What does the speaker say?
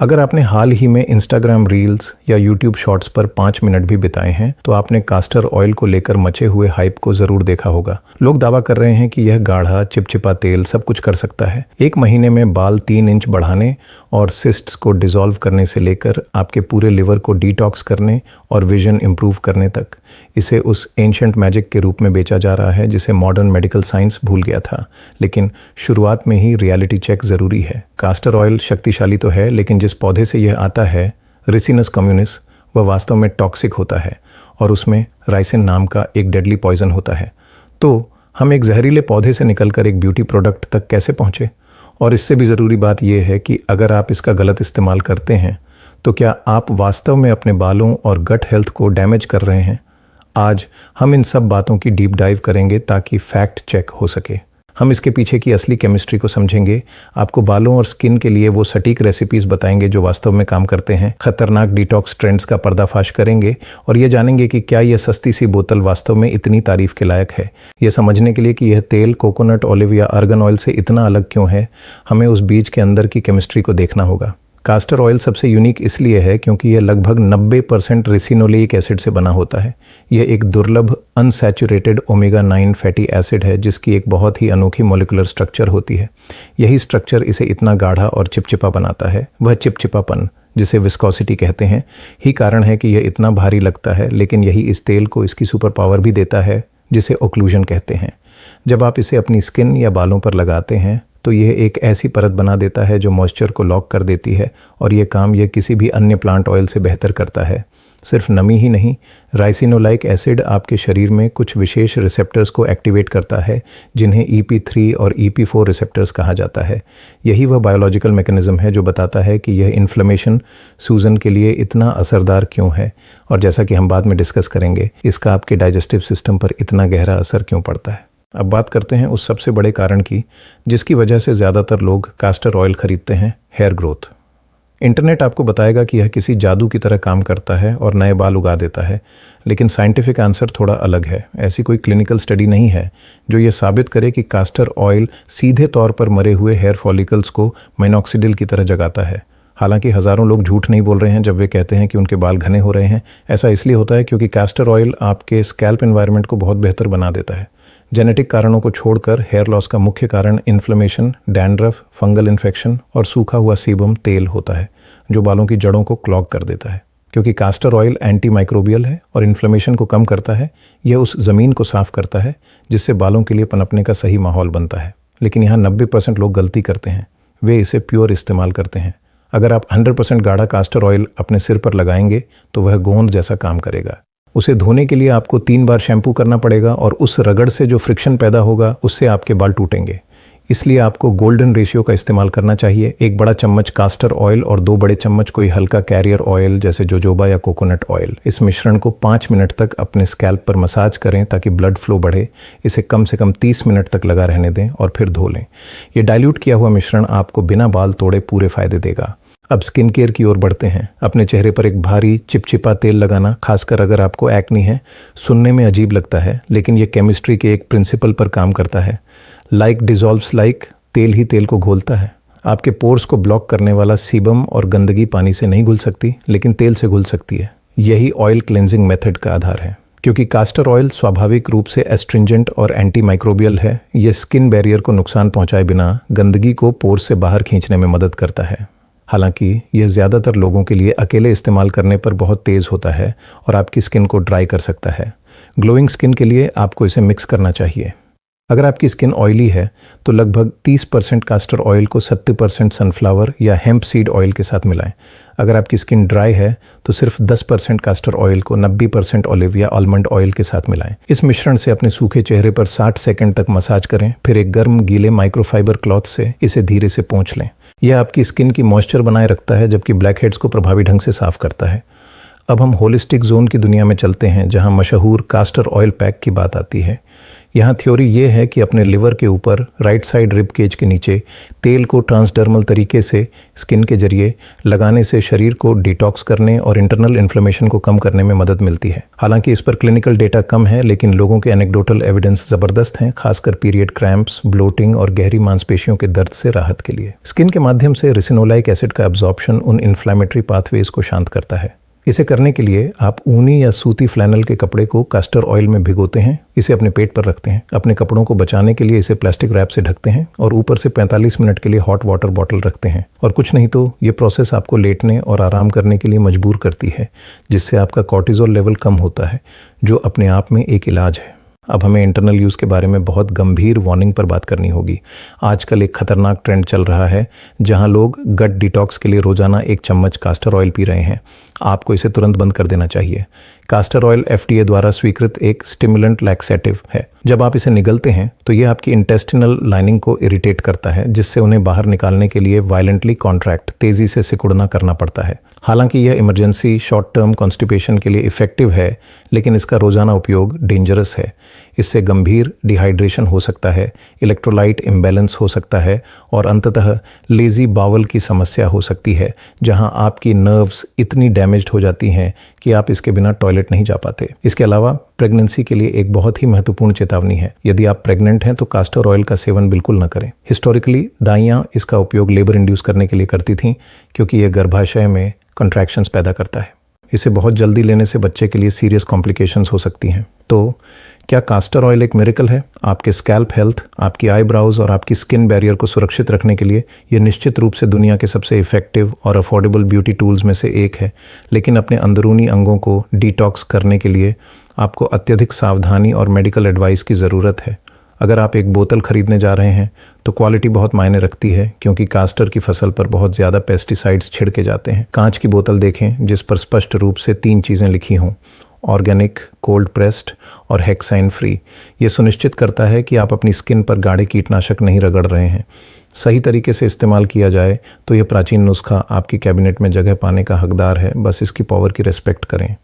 अगर आपने हाल ही में इंस्टाग्राम रील्स या यूट्यूब शॉर्ट्स पर 5 मिनट भी बिताए हैं तो आपने कास्टर ऑयल को लेकर मचे हुए हाइप को जरूर देखा होगा। लोग दावा कर रहे हैं कि यह गाढ़ा चिपचिपा तेल सब कुछ कर सकता है। 1 महीने में बाल 3 इंच बढ़ाने और सिस्ट्स को डिसॉल्व करने से लेकर आपके पूरे लिवर को डिटॉक्स करने और विजन इंप्रूव करने तक इसे उस एंशिएंट मैजिक के रूप में बेचा जा रहा है जिसे मॉडर्न मेडिकल साइंस भूल गया था। लेकिन शुरुआत में ही रियलिटी चेक जरूरी है। कास्टर ऑयल शक्तिशाली तो है, लेकिन जिस पौधे से यह आता है, रिसिनस कम्युनिस, वह वास्तव में टॉक्सिक होता है और उसमें राइसिन नाम का एक डेडली पॉइजन होता है। तो हम एक जहरीले पौधे से निकलकर एक ब्यूटी प्रोडक्ट तक कैसे पहुंचे? और इससे भी ज़रूरी बात यह है कि अगर आप इसका गलत इस्तेमाल करते हैं तो क्या आप वास्तव में अपने बालों और गट हेल्थ को डैमेज कर रहे हैं? आज हम इन सब बातों की डीप डाइव करेंगे ताकि फैक्ट चेक हो सके। हम इसके पीछे की असली केमिस्ट्री को समझेंगे, आपको बालों और स्किन के लिए वो सटीक रेसिपीज़ बताएंगे जो वास्तव में काम करते हैं, खतरनाक डिटॉक्स ट्रेंड्स का पर्दाफाश करेंगे और ये जानेंगे कि क्या यह सस्ती सी बोतल वास्तव में इतनी तारीफ के लायक है। यह समझने के लिए कि यह तेल कोकोनट ऑलिव या आर्गन ऑयल से इतना अलग क्यों है, हमें उस बीज के अंदर की केमिस्ट्री को देखना होगा। कास्टर ऑयल सबसे यूनिक इसलिए है क्योंकि यह लगभग 90% रेसिनोलेइक एसिड से बना होता है। यह एक दुर्लभ अनसैचुरेटेड ओमेगा 9 फैटी एसिड है जिसकी एक बहुत ही अनोखी मॉलिक्यूलर स्ट्रक्चर होती है। यही स्ट्रक्चर इसे इतना गाढ़ा और चिपचिपा बनाता है। वह चिपचिपापन, जिसे विस्कोसिटी कहते हैं, ही कारण है कि यह इतना भारी लगता है। लेकिन यही इस तेल को इसकी सुपर पावर भी देता है, जिसे ओक्लूजन कहते हैं। जब आप इसे अपनी स्किन या बालों पर लगाते हैं तो यह एक ऐसी परत बना देता है जो मॉइस्चर को लॉक कर देती है और यह काम यह किसी भी अन्य प्लांट ऑयल से बेहतर करता है। सिर्फ नमी ही नहीं, राइसिनोलाइक एसिड आपके शरीर में कुछ विशेष रिसेप्टर्स को एक्टिवेट करता है जिन्हें EP3 और EP4 रिसेप्टर्स कहा जाता है। यही वह बायोलॉजिकल मैकेनिज्म है जो बताता है कि यह इन्फ्लेमेशन सूजन के लिए इतना असरदार क्यों है और जैसा कि हम बाद में डिस्कस करेंगे, इसका आपके डाइजेस्टिव सिस्टम पर इतना गहरा असर क्यों पड़ता है। अब बात करते हैं उस सबसे बड़े कारण की जिसकी वजह से ज़्यादातर लोग कास्टर ऑयल खरीदते हैं, हेयर ग्रोथ। इंटरनेट आपको बताएगा कि यह किसी जादू की तरह काम करता है और नए बाल उगा देता है, लेकिन साइंटिफिक आंसर थोड़ा अलग है। ऐसी कोई क्लिनिकल स्टडी नहीं है जो ये साबित करे कि कास्टर ऑयल सीधे तौर पर मरे हुए हेयर फॉलिकल्स को मिनॉक्सिडिल की तरह जगाता है। हालांकि हज़ारों लोग झूठ नहीं बोल रहे हैं जब वे कहते हैं कि उनके बाल घने हो रहे हैं। ऐसा इसलिए होता है क्योंकि कास्टर ऑयल आपके स्कैल्प एनवायरनमेंट को बहुत बेहतर बना देता है। जेनेटिक कारणों को छोड़कर हेयर लॉस का मुख्य कारण इन्फ्लेमेशन, डैंड्रफ, फंगल इन्फेक्शन और सूखा हुआ सीबम तेल होता है जो बालों की जड़ों को क्लॉग कर देता है। क्योंकि कास्टर ऑयल एंटी माइक्रोबियल है और इन्फ्लेमेशन को कम करता है, यह उस ज़मीन को साफ करता है जिससे बालों के लिए पनपने का सही माहौल बनता है। लेकिन यहाँ 90% लोग गलती करते हैं, वे इसे प्योर इस्तेमाल करते हैं। अगर आप 100% गाढ़ा कास्टर ऑयल अपने सिर पर लगाएंगे तो वह गोंद जैसा काम करेगा। उसे धोने के लिए आपको 3 बार शैम्पू करना पड़ेगा और उस रगड़ से जो फ्रिक्शन पैदा होगा उससे आपके बाल टूटेंगे। इसलिए आपको गोल्डन रेशियो का इस्तेमाल करना चाहिए। 1 बड़ा चम्मच कास्टर ऑयल और 2 बड़े चम्मच कोई हल्का कैरियर ऑयल जैसे जोजोबा या कोकोनट ऑयल। इस मिश्रण को 5 मिनट तक अपने स्कैल्प पर मसाज करें ताकि ब्लड फ्लो बढ़े। इसे कम से कम 30 मिनट तक लगा रहने दें और फिर धो लें। ये डाइल्यूट किया हुआ मिश्रण आपको बिना बाल तोड़े पूरे फायदे देगा। अब स्किन केयर की ओर बढ़ते हैं। अपने चेहरे पर एक भारी चिपचिपा तेल लगाना, खासकर अगर आपको एक्ने है, सुनने में अजीब लगता है, लेकिन यह केमिस्ट्री के एक प्रिंसिपल पर काम करता है। लाइक डिसॉल्व्स लाइक, तेल ही तेल को घोलता है। आपके पोर्स को ब्लॉक करने वाला सीबम और गंदगी पानी से नहीं घुल सकती, लेकिन तेल से घुल सकती है। यही ऑयल क्लेंजिंग मेथड का आधार है। क्योंकि कास्टर ऑयल स्वाभाविक रूप से एस्ट्रिंजेंट और एंटी माइक्रोबियल है, यह स्किन बैरियर को नुकसान पहुंचाए बिना गंदगी को पोर्स से बाहर खींचने में मदद करता है। हालांकि यह ज़्यादातर लोगों के लिए अकेले इस्तेमाल करने पर बहुत तेज़ होता है और आपकी स्किन को ड्राई कर सकता है। ग्लोइंग स्किन के लिए आपको इसे मिक्स करना चाहिए। अगर आपकी स्किन ऑयली है तो लगभग 30% कास्टर ऑयल को 70% सनफ्लावर या हेम्प सीड ऑयल के साथ मिलाएं। अगर आपकी स्किन ड्राई है तो सिर्फ 10% कास्टर ऑयल को 90% ऑलिव या आलमंड ऑयल के साथ मिलाएं। इस मिश्रण से अपने सूखे चेहरे पर 60 सेकंड तक मसाज करें, फिर एक गर्म गीले माइक्रोफाइबर क्लॉथ से इसे धीरे से पोंछ लें। यह आपकी स्किन की मॉइस्चर बनाए रखता है जबकि ब्लैक हेड्स को प्रभावी ढंग से साफ करता है। अब हम होलिस्टिक जोन की दुनिया में चलते हैं जहां मशहूर कास्टर ऑयल पैक की बात आती है। यहाँ थ्योरी ये है कि अपने लिवर के ऊपर राइट साइड रिब केज के नीचे तेल को ट्रांसडर्मल तरीके से स्किन के जरिए लगाने से शरीर को डिटॉक्स करने और इंटरनल इन्फ्लेमेशन को कम करने में मदद मिलती है। हालांकि इस पर क्लिनिकल डेटा कम है, लेकिन लोगों के एनेक्डोटल एविडेंस जबरदस्त हैं, खासकर पीरियड क्रैम्प्स, ब्लोटिंग और गहरी मांसपेशियों के दर्द से राहत के लिए। स्किन के माध्यम से रिसिनोलाइक एसिड का एब्जॉर्प्शन उन इन्फ्लेमेटरी पाथवेज को शांत करता है। इसे करने के लिए आप ऊनी या सूती फ्लैनल के कपड़े को कास्टर ऑयल में भिगोते हैं, इसे अपने पेट पर रखते हैं, अपने कपड़ों को बचाने के लिए इसे प्लास्टिक रैप से ढकते हैं और ऊपर से 45 मिनट के लिए हॉट वाटर बॉटल रखते हैं। और कुछ नहीं तो ये प्रोसेस आपको लेटने और आराम करने के लिए मजबूर करती है, जिससे आपका कॉर्टिजोल लेवल कम होता है, जो अपने आप में एक इलाज है। अब हमें इंटरनल यूज़ के बारे में बहुत गंभीर वार्निंग पर बात करनी होगी। आजकल एक खतरनाक ट्रेंड चल रहा है जहां लोग गट डिटॉक्स के लिए रोजाना 1 चम्मच कास्टर ऑयल पी रहे हैं। आपको इसे तुरंत बंद कर देना चाहिए। कास्टर ऑयल FDA द्वारा स्वीकृत एक स्टिमुलेंट लैक्सेटिव है। जब आप इसे निगलते हैं तो ये आपकी इंटेस्टिनल लाइनिंग को इरिटेट करता है, जिससे उन्हें बाहर निकालने के लिए वायलेंटली कॉन्ट्रैक्ट, तेजी से सिकुड़ना करना पड़ता है। हालांकि यह इमरजेंसी शॉर्ट टर्म कॉन्स्टिपेशन के लिए इफेक्टिव है, लेकिन इसका रोजाना उपयोग डेंजरस है। इससे गंभीर डिहाइड्रेशन हो सकता है, इलेक्ट्रोलाइट इम्बैलेंस हो सकता है और अंततः लेजी बावल की समस्या हो सकती है, जहां आपकी नर्व्स इतनी डैमेज्ड हो जाती हैं कि आप इसके बिना टॉयलेट नहीं जा पाते। इसके अलावा प्रेगनेंसी के लिए एक बहुत ही महत्वपूर्ण चेतावनी है। यदि आप प्रेग्नेंट हैं तो कास्टर ऑयल का सेवन बिल्कुल न करें। हिस्टोरिकली दाइयां इसका उपयोग लेबर इंड्यूस करने के लिए करती थीं, क्योंकि यह गर्भाशय में कंट्रैक्शंस पैदा करता है। इसे बहुत जल्दी लेने से बच्चे के लिए सीरियस कॉम्प्लिकेशंस हो सकती हैं। तो क्या कास्टर ऑयल एक मिरेकल है? आपके स्कैल्प हेल्थ, आपकी आईब्राउज और आपकी स्किन बैरियर को सुरक्षित रखने के लिए यह निश्चित रूप से दुनिया के सबसे इफेक्टिव और अफोर्डेबल ब्यूटी टूल्स में से एक है। लेकिन अपने अंदरूनी अंगों को डिटॉक्स करने के लिए आपको अत्यधिक सावधानी और मेडिकल एडवाइस की ज़रूरत है। अगर आप एक बोतल खरीदने जा रहे हैं तो क्वालिटी बहुत मायने रखती है, क्योंकि कास्टर की फसल पर बहुत ज़्यादा पेस्टिसाइड्स छिड़के जाते हैं। कांच की बोतल देखें जिस पर स्पष्ट रूप से 3 चीज़ें लिखी हों: ऑर्गेनिक, कोल्ड प्रेस्ड और हेक्साइन फ्री। ये सुनिश्चित करता है कि आप अपनी स्किन पर गाढ़े कीटनाशक नहीं रगड़ रहे हैं। सही तरीके से इस्तेमाल किया जाए तो यह प्राचीन नुस्खा आपकी कैबिनेट में जगह पाने का हकदार है। बस इसकी पावर की रेस्पेक्ट करें।